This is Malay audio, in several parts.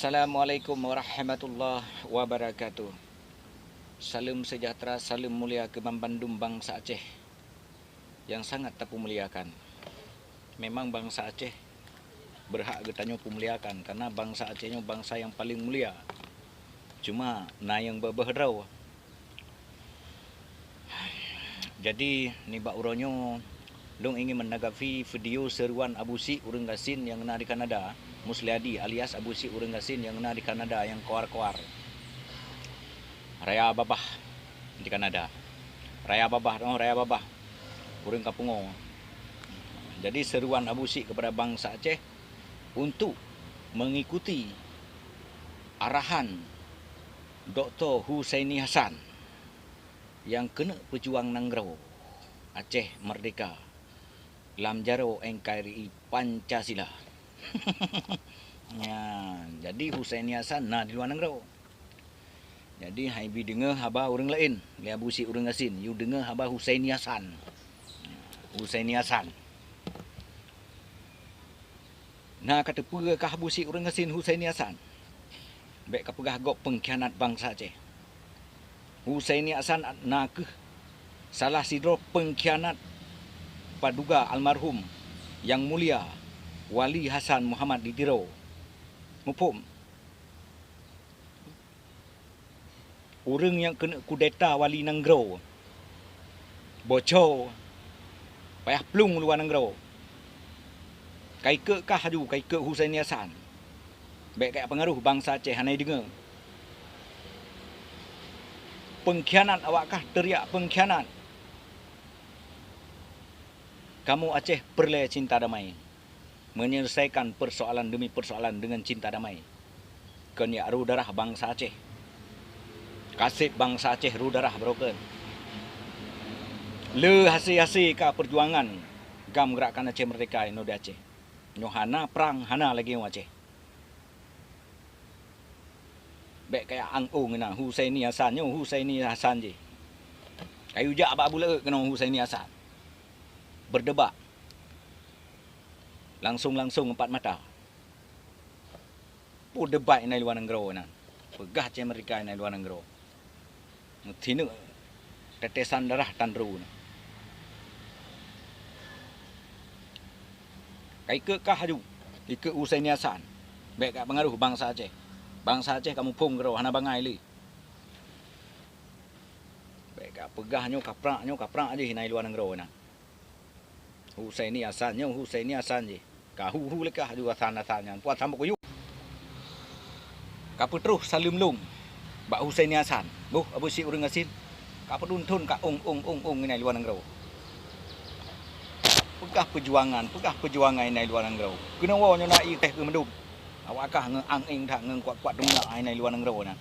Assalamualaikum warahmatullahi wabarakatuh. Salam sejahtera, salam mulia Kebang Bandung bangsa Aceh yang sangat terpemuliakan. Memang bangsa Aceh berhak getanyo pemuliakan karena bangsa Acehnya bangsa yang paling mulia. Cuma na yang berbehrau. Jadi ni bak uronyo long ingin menanggapi video seruan Abu Si Urang Gasin yang kena di Kanada, Musliadi alias Abu Si Urang Gasin yang kena di Kanada yang koar-koar. Raya Babah di Kanada. Raya Babah. Urang Kapungo. Jadi seruan Abu Si kepada bangsa Aceh untuk mengikuti arahan Dr. Husaini Hassan yang kena pejuang Nanggro Aceh Merdeka lam jaro NKRI Pancasila. Ya, jadi Husaini Hassan na di luar Nanggro. Jadi hai bi dengar haba orang lain, li Abu Si Urang Gasin, you dengar haba Husaini Hassan. Husaini Hassan. Nah kata pura kah Abu Si Urang Gasin Husaini Hassan. Baik ka pegah gok pengkhianat bangsa Aceh. Husaini Hassan na ke salah sidro pengkhianat paduga almarhum yang mulia Wali Hasan Muhammad Ditiro. Mufum. Orang yang kena kudeta Wali Nanggro. Bocor. Payah plung luar Nanggro. Kai ke kah haju, kai ke Husaini Hassan. Baik kaya pengaruh bangsa Aceh hanai dengar. Pengkhianat awak kah teriak pengkhianat. Kamu Aceh perlu cinta damai. Menyelesaikan persoalan demi persoalan dengan cinta damai. Kenya ru darah bangsa Aceh. Kasih bangsa Aceh ru darah broken. Le hasil-hasil ka perjuangan gam gerakan Aceh Merdeka ino di Aceh. Nyohana perang hana lagi yang Aceh. Baik kayak angung na Husaini Hassan nyo Husaini Hassan je. Kayu jak abak bula kena Husaini Hassan. Berdebat. Langsung empat mata. Pu debat nai luar Nanggro na. Pegah Aceh Merdeka nai luar Nanggro. Tinu tetesan darah tandru na. Kai ke kah haju. Ikut Husaini Hassan. Baik kat pengaruh bangsa Aceh. Bangsa Aceh kamu pung gero hana bangai li. Baik kat pegahnya kaprak aje nai luar Nanggro na. Husaini Hassan je. Kahu lekah juga Hassan puat sampai kuyu. Kapu terus salim lung. Bak Husaini Hassan. Buh Abu Si Urang Gasin. Kapu duntun ka ong nai luar Nanggro. Pegah perjuangan nai luar Nanggro. Kena wo nyo nai teh ke mendum. Awak kah ngeang ing dak ngeng kuat-kuat dengak nai luar Nanggro na.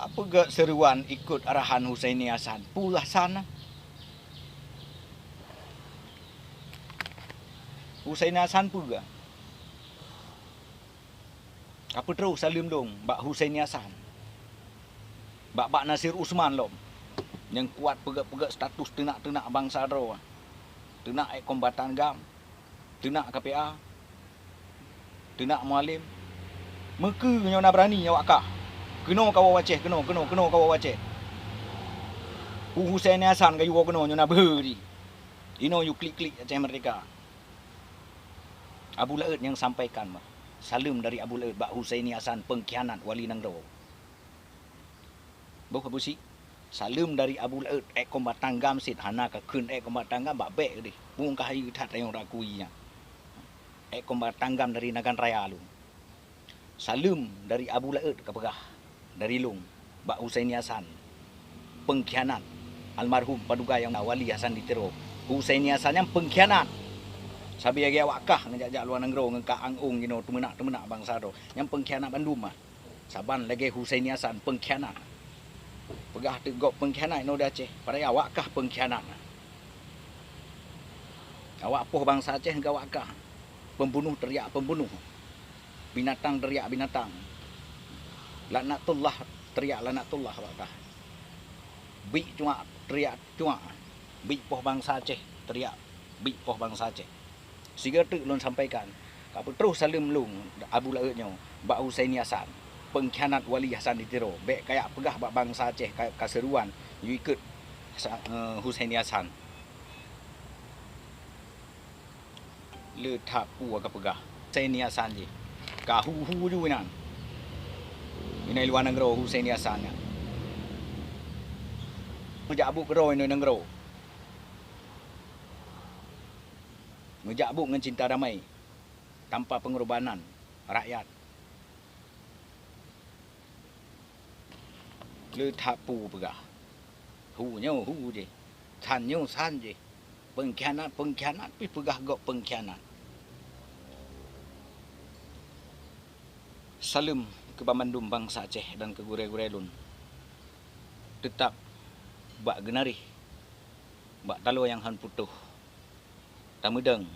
Apa ke seruan ikut arahan Husaini Hassan? Pulah sana. Husaini Hassan pula. Apa terus salim dong bak Husaini Hassan. Bak Nasir Usman lom. Yang kuat pegak-pegak status tenak-tenak bangsa ro. Tenak kombatan gam. Tenak KPA. Tenak mualim. Meka nyo na berani awak kah. Kena kau Aceh, kena kau Aceh. Husaini Hassan kayu kena nyo na beri. Ino you klik Aceh Merdeka. Abu Laut yang sampaikan bah. Salam dari Abu Laut bak Husaini Hassan pengkhianat Wali Nanggro. Buh Abu Si. Salam dari Abu Laut kombatan gam sit hana ka keun kombatan gam bak bek di. Bung ka hayu tat yang rakuinya. Kombatan gam dari Nagan Raya lu. Salam dari Abu Laut ke pegah. Dari Lung, Bak Husaini Hassan. Pengkhianat almarhum paduga yang Wali Hasan Ditiro. Husaini Hassan yang pengkhianat. Sabi lagi awak kah ngejak luar Nanggro ngengka angung gino temenak bangsa do. Yang pengkhianat Bandung mah. Saban lagi Husaini Hassan pengkhianat. Pegah tegok pengkhianat no di Aceh. Pada awak kah pengkhianat. Awak poh bangsa Aceh ngga awak kah. Pembunuh teriak pembunuh. Binatang teriak binatang. Laknatullah teriak laknatullah awak kah. Bi cuma teriak cuma. Bi poh bangsa Aceh teriak bi poh bangsa Aceh. Sehingga tu ulun sampaikan Apa terus salim lung Abu Lautnya Bak Husaini Hasan. Pengkhianat Wali Hasan Ditiro. Bek kayak pegah bak bangsa Aceh kaseruan. You ikut Husaini Hasan. Le tak pu agak pegah. Husaini Hasan je. Kahu ju nan. Ini luar negara Husaini Hasan nya. Mejak Abu Kero ini negara. Mejak Abu dengan cinta damai. Tanpa pengorbanan rakyat. Le tak pu pegah. Hu je. San je. Pengkhianat pi pegah gok pengkhianat. Salam ke Bamandum bangsa Aceh dan ke Gurel-Gurelun. Tetap bak genari. Bak talo yang han putuh. Tamudeng.